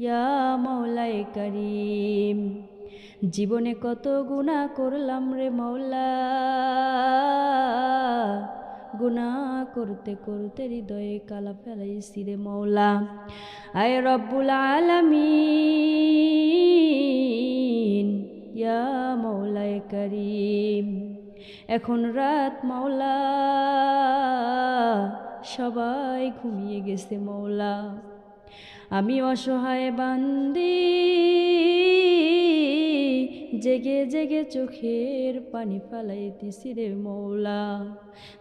ইয়া মৌলায়ে কারীম। জীবনে কত গুনাহ করলাম রে মৌলা, গুনাহ করতে করতে হৃদয়ে কালা ফেলাইছি রে মৌলা। আয় রব্বুল আলামিন ইয়া মৌলায়ে কারীম। এখন রাত মৌলা, সবাই ঘুমিয়ে গেছে মৌলা। আমি অসহায় বান্দি জেগে জেগে চোখের পানি ফালাইতেছি রে মৌলা।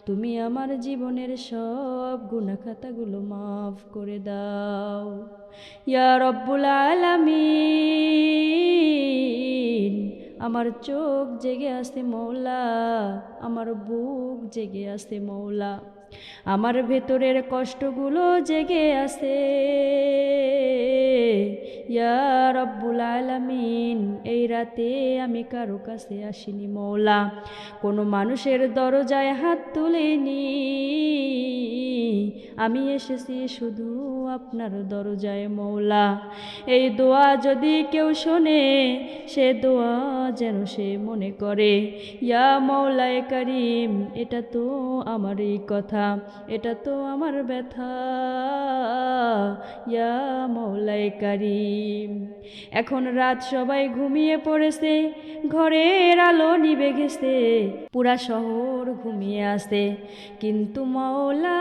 তুমি আমার জীবনের সব গুনাহ খাতাগুলো মাফ করে দাও ইয়া রব্বুল আলামিন। আমার চোখ জেগে আছে মৌলা, আমার বুক জেগে আছে মৌলা, আমার ভেতরের কষ্টগুলো জেগে আছে ইয়া রব্বুল আলামিন। এই রাতে আমি কারো কাছে আসিনি মৌলা, কোনো মানুষের দরজায় হাত তুলিনি, আমি এসেছি শুধু আপনার দরজায় মৌলা। এই দোয়া যদি কেউ শোনে, সে দোয়া যেন সে মনে করে ইয়া মৌলায়ে কারীম, এটা তো আমারই কথা, এটা তো আমার ব্যথা ইয়া মৌলায়ে কারীম। এখন রাত, সবাই ঘুমিয়ে পড়েছে, ঘরের আলো নিভে গেছে, পুরা শহর ঘুমিয়ে আছে, কিন্তু মৌলা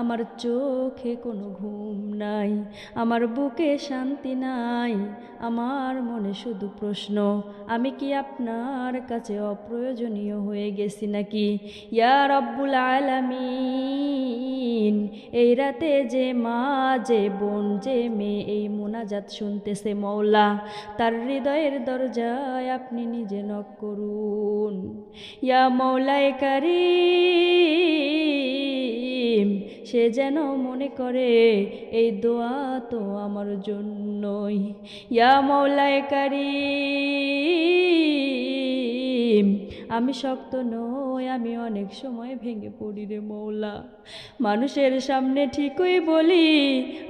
আমার চোখে কোনো ঘুম নাই, আমার বুকে শান্তি নাই, আমার মনে শুধু প্রশ্ন, আমি কি আপনার কাছে অপ্রয়োজনীয় হয়ে গেছি নাকি ইয়া রব্বুল আলামিন। এই রাতে যে মা, যে বোন, যে মেয়ে এই মোনাজাত শুনতেছে মৌলা, তার হৃদয়ের দরজায় আপনি নিজে নক করুন ইয়া মৌলায়ে কারীম। সে যেন মনে করে এই দোয়া তো আমার জন্যই ইয়া মৌলায়ে কারীম। আমি শক্ত নই, আমি অনেক সময় ভেঙে পড়ি রে মৌলা। মানুষের সামনে ঠিকই বলি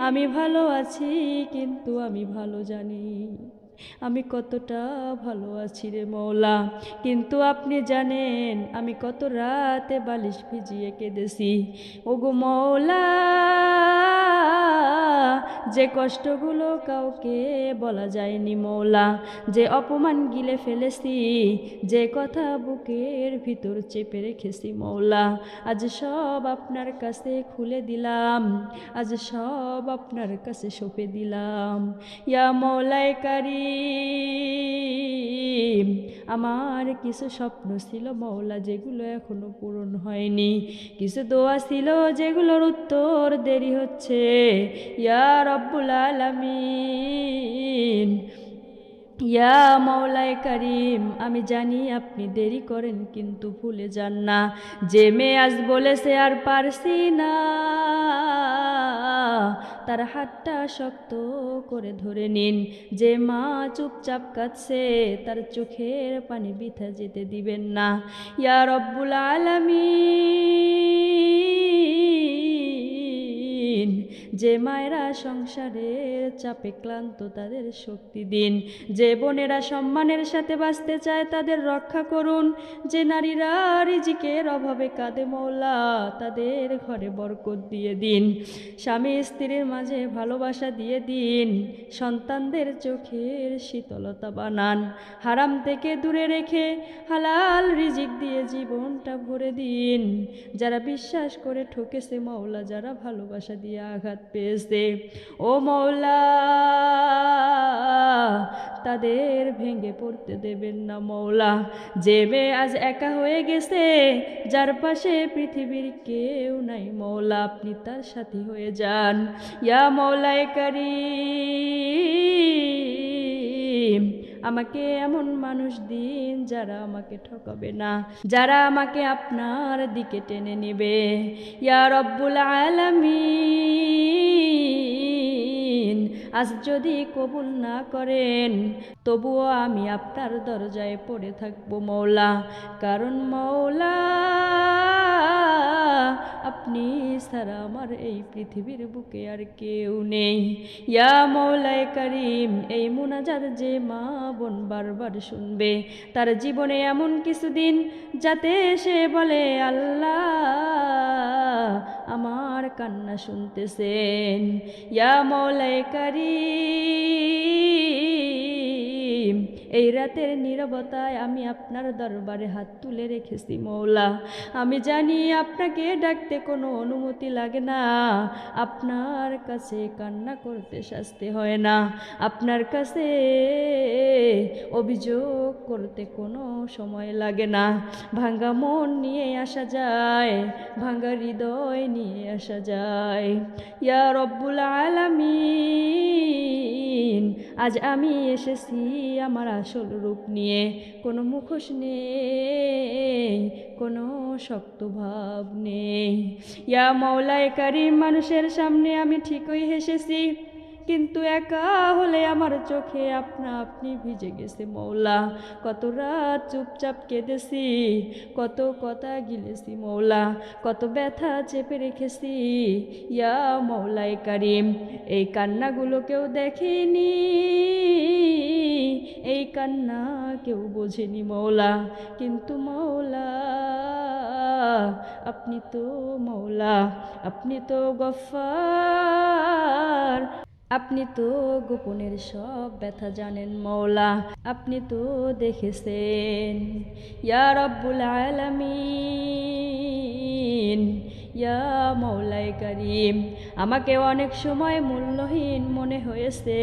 আমি ভালো আছি, কিন্তু আমি ভালো জানি আমি কতটা ভালো আছি রে মৌলা। কিন্তু আপনি জানেন আমি কত রাতে বালিশ ভিজিয়ে কেঁদেছি ওগো মৌলা। যে কষ্টগুলো কাউকে বলা যায়নি মৌলা, যে অপমান গিলে ফেলেছি, যে কথা বুকের ভিতর চেপে রেখেছি মৌলা, আজ সব আপনার কাছে খুলে দিলাম, আজ সব আপনার কাছে সঁপে দিলাম ইয়া মৌলায়ে কারীম। আমার কিছু স্বপ্ন ছিল মৌলা, যেগুলো এখনো পূরণ হয়নি, কিছু দোয়া ছিল যেগুলোর উত্তর দেরি হচ্ছে ইয়া রব্বুল আলামিন ইয়া মৌলায়ে কারীম। আমি জানি আপনি দেরি করেন, কিন্তু ভুলে যান না যে মেয়ে আজ বলেছে আর পারছি না, তার হাতটা শক্ত করে ধরে নিন। যে মা চুপচাপ কাঁদছে, তার চোখের পানি বৃথা যেতে দিবেন না ইয়া রব্বুল আলামিন। যে মায়েরা সংসারের চাপে ক্লান্ত, তাদের শক্তি দিন। যে বোনেরা সম্মানের সাথে বাঁচতে চায়, তাদের রক্ষা করুন। যে নারীরা রিজিকের অভাবে কাঁদে মৌলা, তাদের ঘরে বরকত দিয়ে দিন। স্বামী স্ত্রীর মাঝে ভালোবাসা দিয়ে দিন। সন্তানদের চোখের শীতলতা বানান। হারাম থেকে দূরে রেখে হালাল রিজিক দিয়ে জীবনটা ভরে দিন। যারা বিশ্বাস করে ঠকেছে মৌলা, যারা ভালোবাসা দিয়ে আঘাত পেয়েছে ও মৌলা, তাদের ভেঙে পড়তে দেবেন না মৌলা। যে মেয়ে আজ একা হয়ে গেছে, যার পাশে পৃথিবীর কেউ নাই মৌলা, আপনি তার সাথী হয়ে যান ইয়া মৌলায়ে কারীম। আমাকে এমন মানুষ দিন যারা আমাকে ঠকাবে না, যারা আমাকে আপনার দিকে টেনে নেবে ইয়া রব্বুল আলামিন। আজ যদি কবুল না করেন, তবুও আমি আপনার দরজায় পড়ে থাকবো মৌলা, কারণ মৌলা আপনি ছাড়া আমার এই পৃথিবীর বুকে আর কেউ নেই। ইয়া মৌলায়ে কারিম, এই মুনাজাত যে মা বোন বারবার শুনবে, তার জীবনে এমন কিছুদিন যাতে সে বলে, আল্লাহ আমার কান্না শুনতেছেন। ইয়া মৌলায়ে কারিম, এই রাতের নীরবতায় আমি আপনার দরবারে হাত তুলে রেখেছি মৌলা। আমি জানি আপনাকে ডাকতে কোনো অনুমতি লাগে না, আপনার কাছে কান্না করতে শাস্তি হয় না, আপনার কাছে অভিযোগ করতে কোনো সময় লাগে না। ভাঙ্গা মন নিয়ে আসা যায়, ভাঙ্গা হৃদয় নিয়ে আসা যায়। ইয়া রব্বুল আলামিন, আজ আমি এসেছি আমার আসল রূপ নিয়ে, কোনো মুখোশ নেই, কোনো শক্ত ভাব নেই। ইয়া মৌলায়ে কারিম, মানুষের সামনে আমি ঠিকই হেসেছি, কিন্তু একা হলে আমার চোখে আপনা আপনি ভিজে গেছে মৌলা। কত রাত চুপচাপ কেঁদেছি, কত কথা গিলেছি মৌলা, কত ব্যথা চেপে রেখেছি। ইয়া মৌলায়ে কারিম, এই কান্নাগুলো কেউ দেখেনি, এই কান্না কেউ বোঝেনি মৌলা, কিন্তু মৌলা আপনি তো মৌলা, আপনি তো গফফার, আপনি তো গোপনের সব ব্যথা জানেন মৌলা, আপনি তো দেখেছেন। ইয়া রব্বুল আলামিন, ইয়া মৌলায়ে কারিম, আমাকে অনেক সময় মূল্যহীন মনে হয়েছে।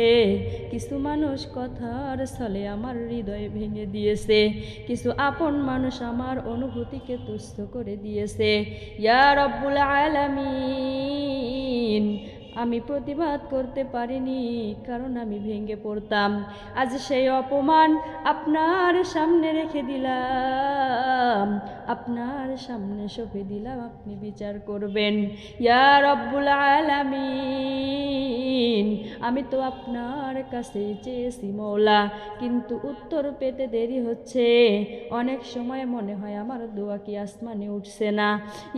কিছু মানুষ কথার ছলে আমার হৃদয় ভেঙে দিয়েছে, কিছু আপন মানুষ আমার অনুভূতিকে তুচ্ছ করে দিয়েছে। ইয়া রব্বুল আলামিন, আমি প্রতিবাদ করতে পারিনি, কারণ আমি ভেঙে পড়তাম। আজ সেই অপমান আপনার সামনে রেখে দিলাম, আপনার সামনে সঁপে দিলাম, আপনি বিচার করবেন। ইয়া রব্বুল আলামিন, আমি তো আপনার কাছেই চেয়েছি মৌলা, কিন্তু উত্তর পেতে দেরি হচ্ছে। অনেক সময় মনে হয় আমার দোয়া কি আসমানে উঠছে না।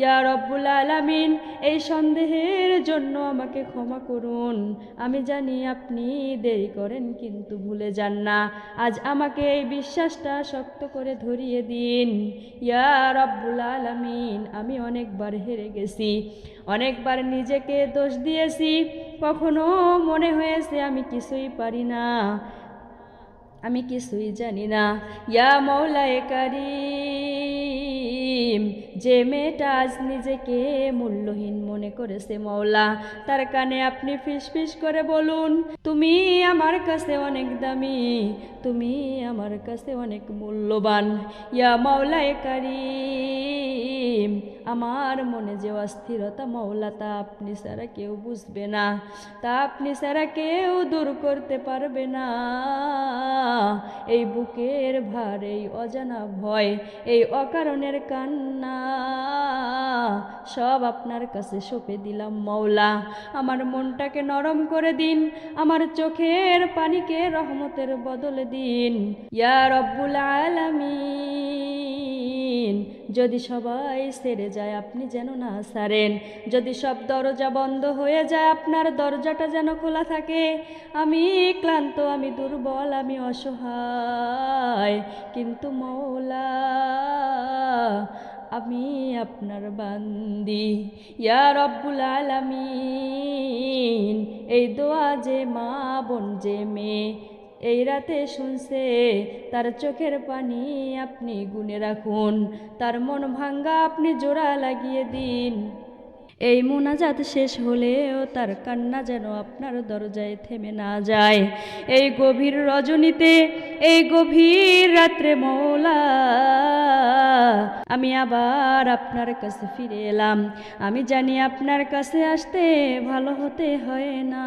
ইয়া রব্বুল আলামিন, এই সন্দেহের জন্য আমাকে ক্ষমা করুন। আমি জানি আপনি দেরি করেন, কিন্তু ভুলে যান না। আজ আমাকে এই বিশ্বাসটা শক্ত করে ধরিয়ে দিন। ইয়া রব্বুল আলামিন, আমি অনেকবার হেরে গেছি, অনেকবার নিজেকে দোষ দিয়েছি, কখনো মনে হয়েছে আমি কিছুই পারি না, আমি কিছুই জানি না। ইয়া মৌলায়ে কারিম, যে মেয়েটা আজ নিজেকে মূল্যহীন মনে করেছে মৌলা, তার কানে আপনি ফিসফিস করে বলুন, তুমি আমার কাছে অনেক দামি, তুমি আমার কাছে অনেক মূল্যবান। ইয়া মৌলায়ে কারিম, আমার মনে যে অস্থিরতা মৌলা, তা আপনি ছাড়া কেউ বুঝবে না, তা আপনি ছাড়া কেউ দূর করতে পারবে না। এই বুকের ভার, এই অজানা ভয়, এই অকারণের কান্না, সব আপনার কাছে সঁপে দিলাম মৌলা। আমার মনটাকে নরম করে দিন, আমার চোখের পানিকে রহমতের বদলে দিন। ইয়া রব্বুল আলামিন, যদি সবাই ছেড়ে যায় আপনি যেন না ছাড়েন, যদি সব দরজা বন্ধ হয়ে যায় আপনার দরজাটা যেন খোলা থাকে। আমি ক্লান্ত, আমি দুর্বল, আমি অসহায়, কিন্তু মৌলা আমি আপনার বান্দি। ইয়া রব্বুল আলামিন, এই দোয়া যে মা বোন, যে মেয়ে এই রাতে শুনছে, তার চোখের পানি আপনি গুনে রাখুন, তার মন ভাঙ্গা আপনি জোড়া লাগিয়ে দিন। এই মুনাজাত শেষ হলেও তার কান্না যেন আপনার দরজায় থেমে না যায়। এই গভীর রজনীতে, এই গভীর রাত্রে মৌলা, আমি আবার আপনার কাছে ফিরে এলাম। আমি জানি আপনার কাছে আসতে ভালো হতে হয় না,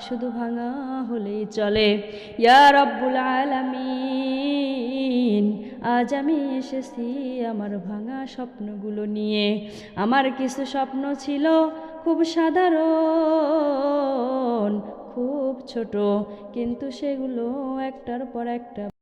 শুধু ভাঙা হলেই চলে। ইয়া রব্বুল আলামিন, আজ আমি এসেছি আমার ভাঙা স্বপ্নগুলো নিয়ে। আমার কিছু স্বপ্ন ছিল খুব সাধারণ, খুব ছোট, কিন্তু সেগুলো একটার পর একটা